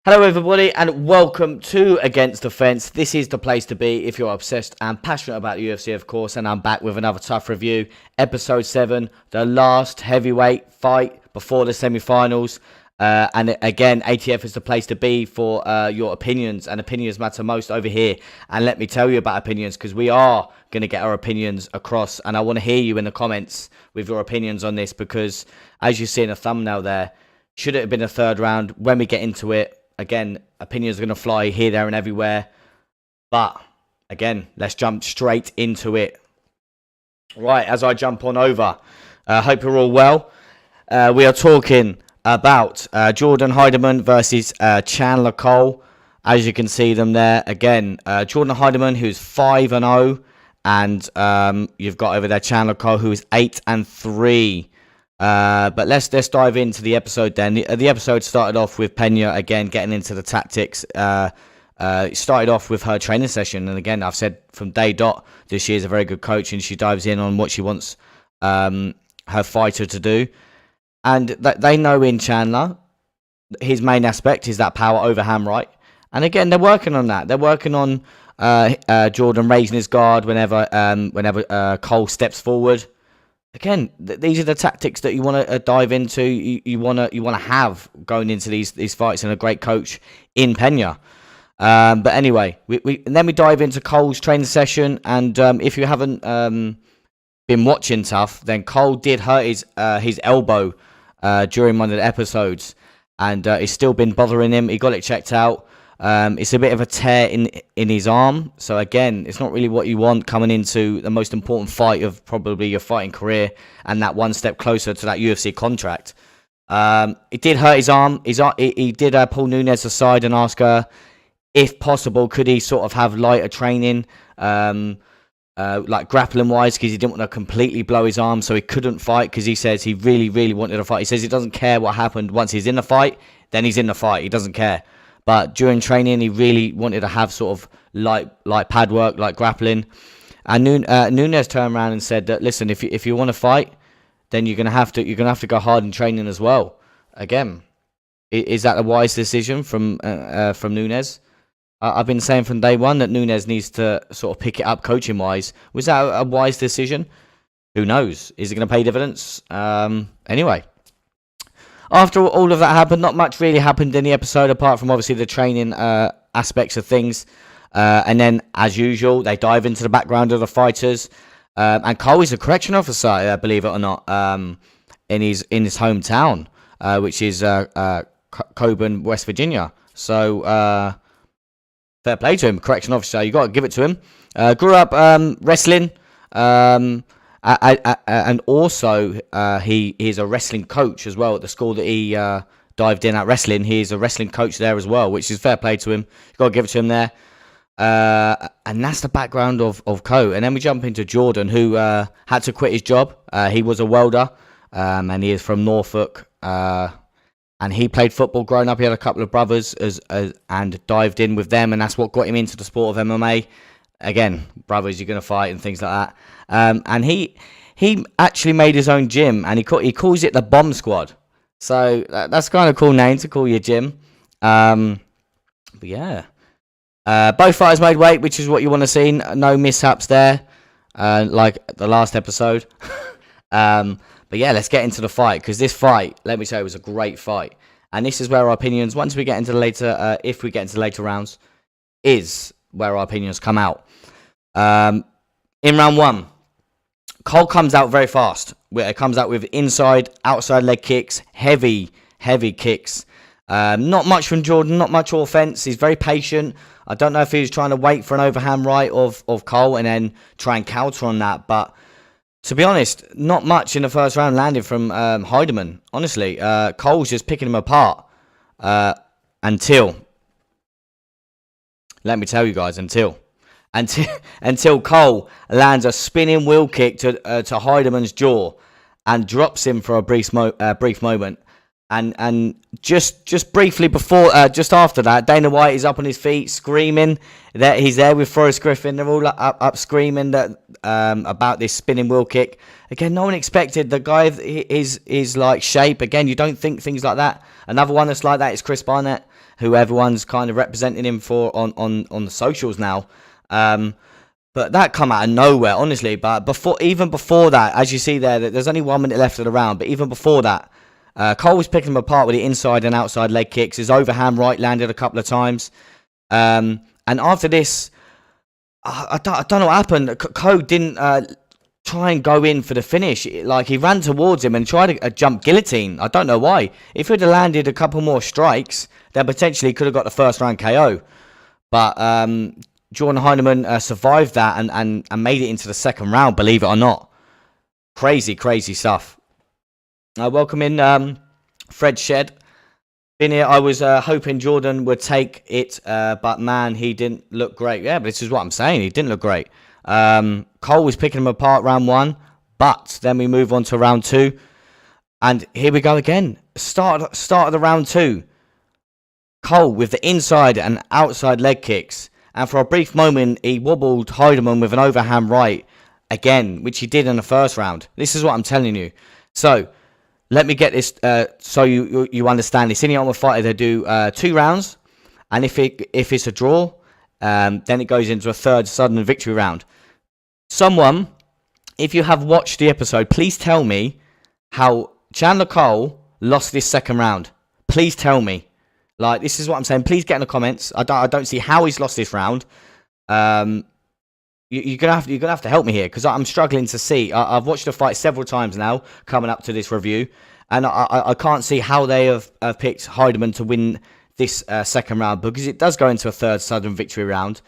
Hello everybody and welcome to Against the Fence. This is the place to be if you're obsessed and passionate about UFC, of course, and I'm back with another tough review. Episode 7, the last heavyweight fight before the semi-finals. And again, ATF is the place to be for your opinions, and opinions matter most over here. And let me tell you about opinions, because we are going to get our opinions across, and I want to hear you in the comments with your opinions on this, because as you see in the thumbnail there, should it have been a third round? When we get into it, again, opinions are going to fly here, there, and everywhere. But, again, let's jump straight into it. Right, as I jump on over, hope you're all well. We are talking about Jordan Heidemann versus Chandler Cole. As you can see them there, again, Jordan Heidemann, who's 5-0. And you've got over there Chandler Cole, who is 8-3. But let's dive into the episode then. The episode started off with Peña, again, getting into the tactics. It started off with her training session. And again, I've said from day dot that she is a very good coach, and she dives in on what she wants her fighter to do. And they know in Chandler, his main aspect is that power overhand right. And again, they're working on that. They're working on Jordan raising his guard whenever Cole steps forward. Again, these are the tactics that you want to dive into. You want to have going into these fights, and a great coach in Peña. But anyway, and then we dive into Cole's training session. And if you haven't been watching tough, then Cole did hurt his elbow during one of the episodes, and it's still been bothering him. He got it checked out. It's a bit of a tear in his arm. So again, it's not really what you want coming into the most important fight of probably your fighting career, and that one step closer to that UFC contract. It did hurt his arm. He did pull Nunes aside and ask her, if possible, could he sort of have lighter training, like grappling wise, because he didn't want to completely blow his arm, so he couldn't fight, because he says he really, really wanted to fight. He says he doesn't care what happened. Once he's in the fight, then he's in the fight. He doesn't care. But during training, he really wanted to have sort of light pad work, like grappling. And Nunes turned around and said that, listen, if you want to fight, then you're gonna have to go hard in training as well. Again, is that a wise decision from Nunes? I've been saying from day one that Nunes needs to sort of pick it up coaching wise. Was that a wise decision? Who knows? Is it going to pay dividends? Anyway. After all of that happened, not much really happened in the episode, apart from obviously the training aspects of things. And then, as usual, they dive into the background of the fighters. And Cole is a correction officer, believe it or not, in his hometown, which is Coburn, West Virginia. So, fair play to him, correction officer. You got to give it to him. Grew up wrestling. And also, he is a wrestling coach as well at the school that he dived in at wrestling. He is a wrestling coach there as well, which is fair play to him. You've got to give it to him there. And that's the background of Co. And then we jump into Jordan, who had to quit his job. He was a welder, and he is from Norfolk. And he played football growing up. He had a couple of brothers and dived in with them, and that's what got him into the sport of MMA. Again, brothers, you're going to fight and things like that. And he actually made his own gym, and he calls it the Bomb Squad. So that's kind of a cool name to call your gym. But yeah, both fighters made weight, which is what you want to see. No mishaps there, like the last episode. But yeah, let's get into the fight, because this fight, let me say, was a great fight. And this is where our opinions, once we get into the later, if we get into the later rounds, is where our opinions come out. In round one, Cole comes out very fast. It comes out with inside, outside leg kicks, heavy kicks. Not much from Jordan, not much offense. He's very patient. I don't know if he was trying to wait for an overhand right of Cole and then try and counter on that. But to be honest, not much in the first round landed from Heidemann. Honestly, Cole's just picking him apart until, let me tell you guys, until Cole lands a spinning wheel kick to Heidemann's jaw and drops him for a brief moment. And just briefly before, just after that, Dana White is up on his feet screaming that he's there with Forrest Griffin. They're all up screaming that about this spinning wheel kick. Again, no one expected the guy is like shape. Again, you don't think things like that. Another one that's like that is Chris Barnett, who everyone's kind of representing him for on the socials now. But that come out of nowhere, honestly. But even before that, as you see there, there's only 1 minute left of the round. But even before that, Cole was picking him apart with the inside and outside leg kicks. His overhand right landed a couple of times. And after this, I don't know what happened. Cole didn't try and go in for the finish. Like, he ran towards him and tried a jump guillotine. I don't know why. If he'd have landed a couple more strikes, then potentially could have got the first round KO. But Jordan Heinemann survived that and made it into the second round, believe it or not. Crazy stuff. Welcome in Fred Shed. Been here. I was hoping Jordan would take it, but man, he didn't look great. Yeah, but this is what I'm saying. He didn't look great. Cole was picking him apart round 1, but then we move on to round 2. And here we go again. Start of the round 2. Cole with the inside and outside leg kicks. And for a brief moment, he wobbled Heidemann with an overhand right again, which he did in the first round. This is what I'm telling you. So, let me get this so you understand this. In the Ultimate Fighter, they do 2 rounds. And if it's a draw, then it goes into a third sudden victory round. Someone, if you have watched the episode, please tell me how Chandler Cole lost this second round. Please tell me. Like, this is what I'm saying. Please get in the comments. I don't see how he's lost this round. You're gonna have to help me here, because I'm struggling to see. I've watched the fight several times now, coming up to this review, and I can't see how they have picked Heidemann to win this second round, because it does go into a third sudden victory round,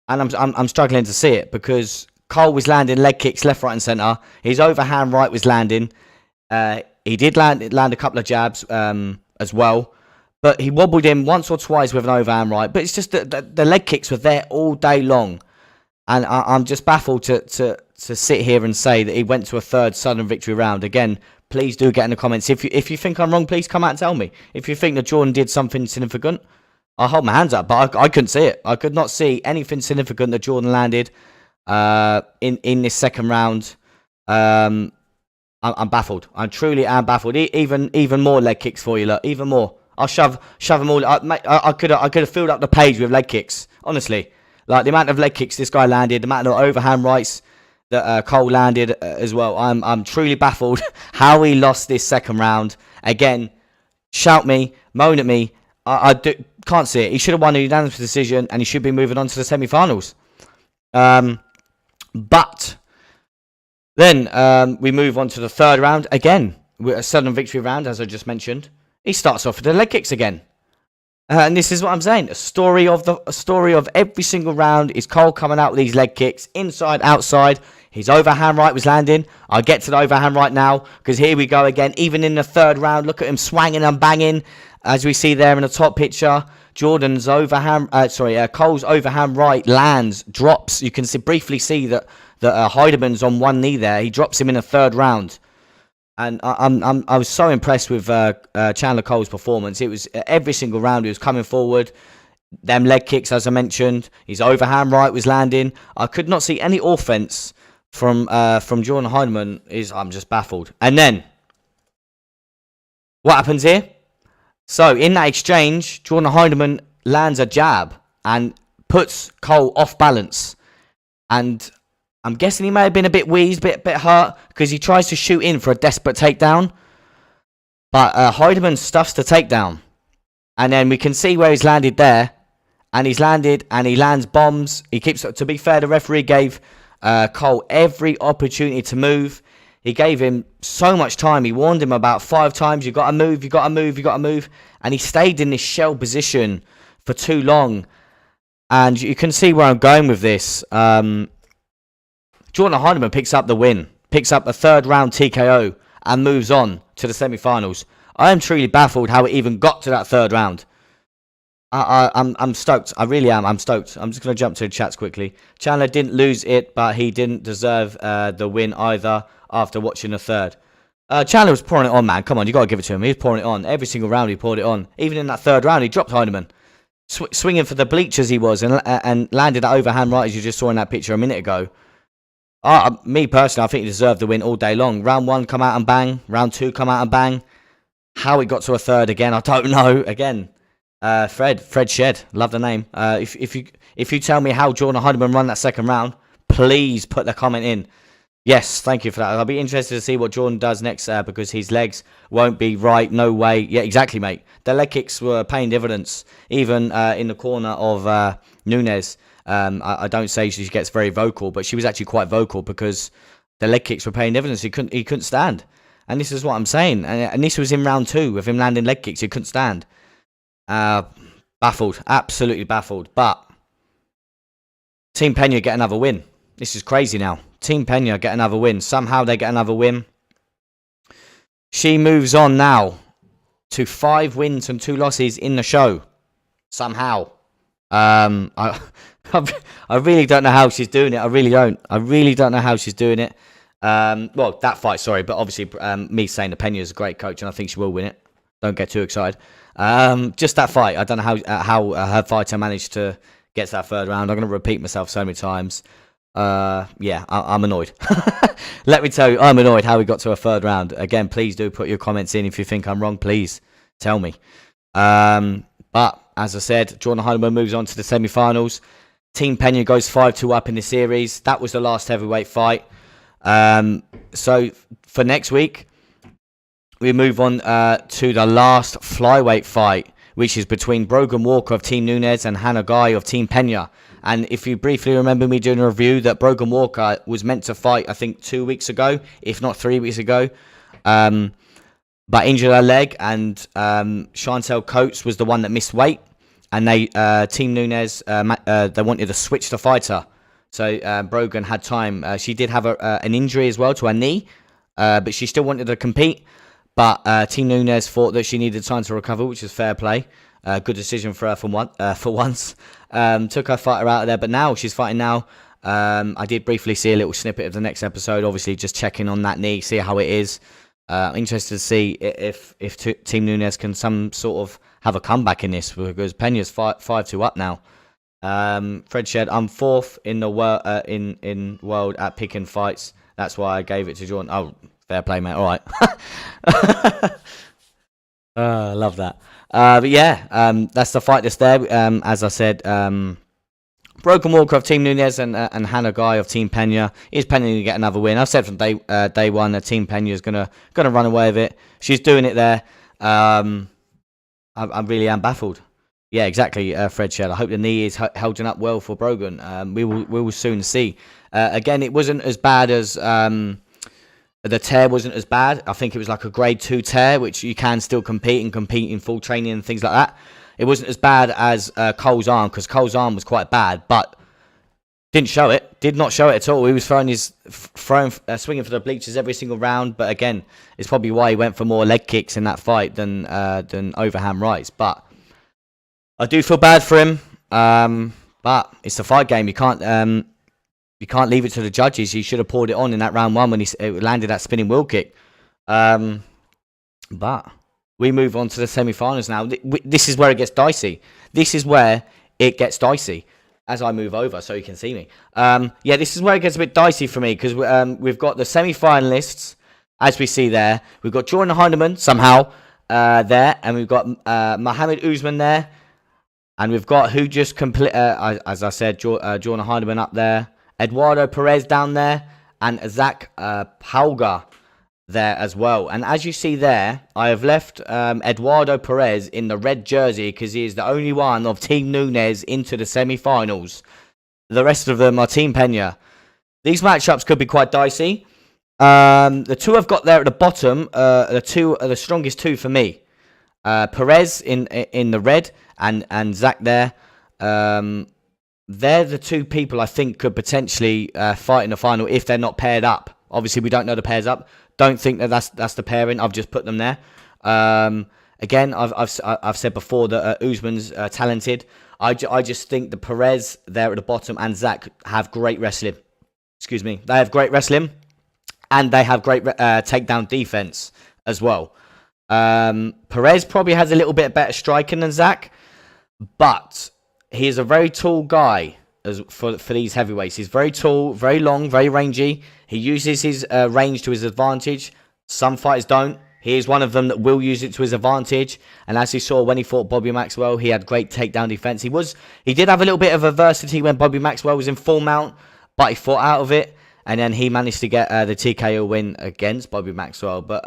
and I'm struggling to see it, because Cole was landing leg kicks left, right, and centre. His overhand right was landing. He did land a couple of jabs as well. But he wobbled him once or twice with an overhand right. But it's just that the leg kicks were there all day long. And I'm just baffled to sit here and say that he went to a third sudden victory round. Again, please do get in the comments. If you think I'm wrong, please come out and tell me. If you think that Jordan did something significant, I'll hold my hands up. But I couldn't see it. I could not see anything significant that Jordan landed in this second round. I'm baffled. I truly am baffled. Even more leg kicks for you, look. Even more. I'll shove them all. I could have filled up the page with leg kicks. Honestly, like the amount of leg kicks this guy landed, the amount of overhand rights that Cole landed as well. I'm truly baffled how he lost this second round. Again, shout me, moan at me. I can't see it. He should have won a unanimous decision, and he should be moving on to the semi-finals. But then we move on to the third round again, with a sudden victory round, as I just mentioned. He starts off with the leg kicks again. And this is what I'm saying. A story of every single round is Cole coming out with these leg kicks, inside, outside. His overhand right was landing. I'll get to the overhand right now, because here we go again. Even in the third round, look at him swanging and banging, as we see there in the top picture. Cole's overhand right lands, drops. You can briefly see that Heidemann's on one knee there. He drops him in the third round. And I was so impressed with Chandler Cole's performance. It was every single round he was coming forward. Them leg kicks, as I mentioned. His overhand right was landing. I could not see any offense from Jordan Heinemann. I'm just baffled. And then, what happens here? So, in that exchange, Jordan Heinemann lands a jab and puts Cole off balance. And I'm guessing he may have been a bit wheezed, bit hurt, because he tries to shoot in for a desperate takedown. But Heidemann stuffs the takedown. And then we can see where he's landed there. And he lands bombs. He keeps, to be fair, the referee gave Cole every opportunity to move. He gave him so much time. He warned him about 5 times, you got to move, you got to move, you got to move. And he stayed in this shell position for too long. And you can see where I'm going with this. Jordan Heinemann picks up the win, picks up a third round TKO, and moves on to the semi-finals. I am truly baffled how it even got to that third round. I'm stoked. I really am. I'm stoked. I'm just going to jump to the chats quickly. Chandler didn't lose it, but he didn't deserve the win either after watching the third. Chandler was pouring it on, man. Come on, you got to give it to him. He was pouring it on. Every single round he poured it on. Even in that third round, he dropped Heinemann. Swinging for the bleachers he was, and landed that overhand right as you just saw in that picture a minute ago. Me personally, I think he deserved the win all day long. Round 1, come out and bang. Round 2, come out and bang. How it got to a third again, I don't know. Again, Fred Shed, love the name. If you tell me how Jordan Heinemann won that second round, please put the comment in. Yes, thank you for that. I'll be interested to see what Jordan does next because his legs won't be right. No way. Yeah, exactly, mate. The leg kicks were paying dividends, even in the corner of Nunes. I don't say she gets very vocal, but she was actually quite vocal because the leg kicks were paying dividends. He couldn't stand. And this is what I'm saying. And this was in round 2 with him landing leg kicks. He couldn't stand. Baffled. Absolutely baffled. But Team Peña get another win. This is crazy now. Team Peña get another win. Somehow they get another win. She moves on now to 5 wins and 2 losses in the show. Somehow. I really don't know how she's doing it. I really don't. I really don't know how she's doing it. Well, that fight, sorry. But obviously, me saying that Peña is a great coach and I think she will win it. Don't get too excited. Just that fight. I don't know how her fighter managed to get to that third round. I'm going to repeat myself so many times. Yeah, I'm annoyed. Let me tell you, I'm annoyed how we got to a third round. Again, please do put your comments in if you think I'm wrong. Please tell me. But as I said, Jordan Heinemann moves on to the semi-finals. Team Peña goes 5-2 up in the series. That was the last heavyweight fight. So for next week, we move on to the last flyweight fight, which is between Brogan Walker of Team Nunes and Hannah Guy of Team Peña. And if you briefly remember me doing a review that Brogan Walker was meant to fight, I think 2 weeks ago, if not 3 weeks ago, but injured her leg, and Chantel Coates was the one that missed weight, and they Team Nunes they wanted to switch the fighter, so Brogan had time. She did have an injury as well to her knee, but she still wanted to compete. But Team Nunes thought that she needed time to recover, which is fair play. Good decision for her for once. Took her fighter out of there, but now she's fighting now. I did briefly see a little snippet of the next episode, obviously just checking on that knee, see how it is. Interested to see if Team Nunes can some sort of have a comeback in this, because Peña's 5-2 up now. Fred Shed, I'm 4th in the world in world at picking fights. That's why I gave it to Jordan. Oh, fair play, mate. All right. I love that. But yeah, that's the fight that's there. As I said, Brogan Walker of Team Nunes and Hannah Guy of Team Peña. Is Peña going to get another win? I've said from day one that Team Peña is gonna run away with it. She's doing it there. I really am baffled. Yeah, exactly, Fred Shell. I hope the knee is holding up well for Brogan. We will soon see. Again, it wasn't as bad as the tear wasn't as bad. I think it was like a grade 2 tear, which you can still compete in full training and things like that. It wasn't as bad as Cole's arm, because Cole's arm was quite bad, but did not show it at all. He was swinging for the bleachers every single round. But again, it's probably why he went for more leg kicks in that fight than overhand rights. But I do feel bad for him. But it's a fight game. You can't leave it to the judges. He should have poured it on in that round 1 when he landed that spinning wheel kick. But we move on to the semi-finals now. This is where it gets dicey. As I move over so you can see me. Yeah, this is where it gets a bit dicey for me, because we've got the semi-finalists, as we see there. We've got Jordan Heinemann, somehow, there. And we've got Mohammed Usman there. And we've got who just as I said, Jordan Heinemann up there. Eduardo Perez down there. And Zach Pauga there as well. And as you see there, I have left Eduardo Perez in the red jersey because he is the only one of Team Nunes into the semi-finals. The rest of them are Team Peña. These matchups could be quite dicey. The two I've got there at the bottom, the two are the strongest two for me. Perez in the red and Zach there. They're the two people I think could potentially fight in the final if they're not paired up. Obviously, we don't know the pairs up. Don't think that's the pairing. I've just put them there. Again, I've said before that Usman's talented. I just think the Perez there at the bottom and Zach have great wrestling. Excuse me. They have great wrestling. and they have great takedown defense as well. Perez probably has a little bit better striking than Zach, but he is a very tall guy for these heavyweights. He's very tall, very long, very rangy. He uses his range to his advantage. Some fighters don't. He is one of them that will use it to his advantage. And as you saw when he fought Bobby Maxwell, he had great takedown defense. He did have a little bit of adversity when Bobby Maxwell was in full mount, but he fought out of it. And then he managed to get the TKO win against Bobby Maxwell. But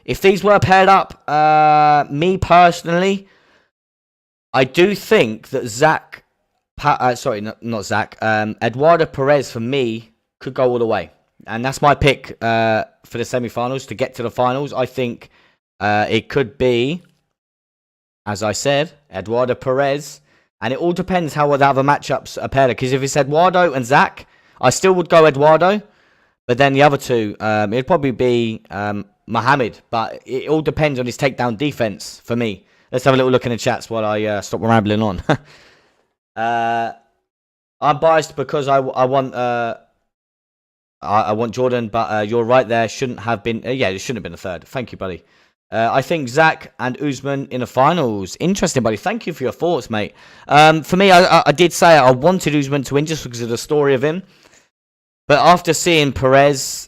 if these were paired up, me personally, I do think that Eduardo Perez for me could go all the way. And that's my pick for the semi-finals to get to the finals. I think it could be, as I said, Eduardo Perez. And it all depends how the other matchups are paired. Because if it's Eduardo and Zach, I still would go Eduardo. But then the other two, it'd probably be Muhammad. But it all depends on his takedown defense for me. Let's have a little look in the chats while I stop rambling on. I'm biased because I want Jordan, but you're right there. Shouldn't have been. Yeah, it shouldn't have been a third. Thank you, buddy. I think Zach and Usman in the finals. Interesting, buddy. Thank you for your thoughts, mate. For me, I did say I wanted Usman to win just because of the story of him. But after seeing Perez,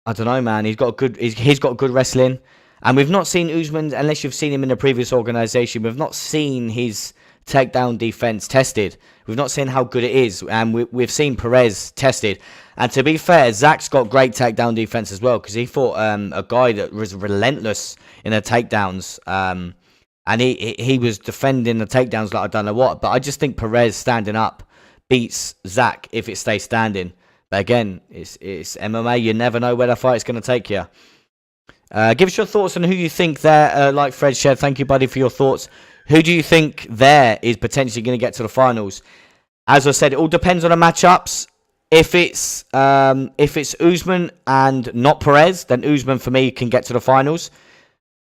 I don't know, man. He's got good wrestling, and we've not seen Usman unless you've seen him in the previous organization. We've not seen his takedown defense tested. We've not seen how good it is, and we've seen Perez tested. And to be fair, Zach's got great takedown defense as well, because he fought a guy that was relentless in the takedowns, and he was defending the takedowns like I don't know what. But I just think Perez standing up beats Zach if it stays standing. But again, it's MMA. You never know where the fight's going to take you. Give us your thoughts on who you think there. Like Fred shared, thank you, buddy, for your thoughts. Who do you think there is potentially going to get to the finals? As I said, it all depends on the matchups. If it's Usman and not Perez, then Usman for me can get to the finals.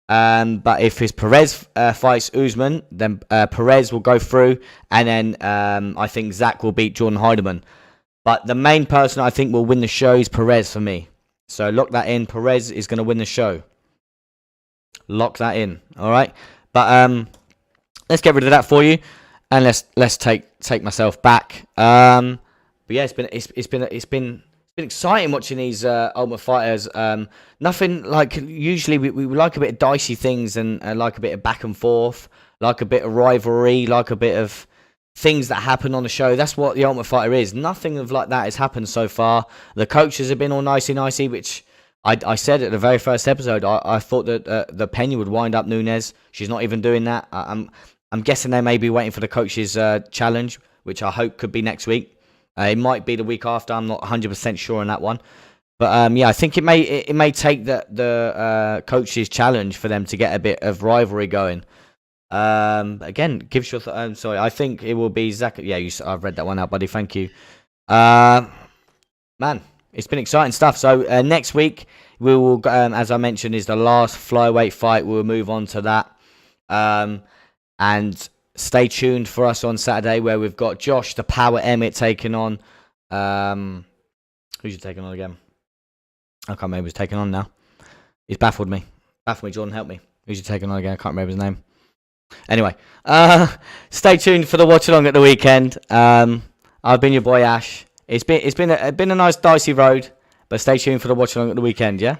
But if it's Perez fights Usman, then Perez will go through, and then I think Zach will beat Jordan Heidemann. But the main person I think will win the show is Perez for me. So lock that in. Perez is going to win the show. Lock that in. All right. But let's get rid of that for you, and let's take myself back. But yeah, it's been exciting watching these Ultimate Fighters. Nothing like usually we like a bit of dicey things and like a bit of back and forth, like a bit of rivalry, like a bit of things that happen on the show. That's what the Ultimate Fighter is. Nothing of like that has happened so far. The coaches have been all nicey, which I said at the very first episode. I thought that the Peña would wind up Nunes. She's not even doing that. I'm guessing they may be waiting for the coaches challenge, which I hope could be next week. It might be the week after. I'm not 100% sure on that one. But yeah, I think it may take the coaches challenge for them to get a bit of rivalry going. Again, give us your sorry, I think it will be Zach. Yeah, I've read that one out, buddy. Thank you. Man, it's been exciting stuff. So next week we will, as I mentioned, is the last flyweight fight. We'll move on to that. And stay tuned for us on Saturday, where we've got Josh the Power Emmett taking on. Who's he taking on again? I can't remember who's taking on now. He's baffled me. Jordan, help me. Who's he taking on again? I can't remember his name. Anyway, stay tuned for the watch along at the weekend. I've been your boy Ash. It's been a nice dicey road, but stay tuned for the watch along at the weekend. Yeah.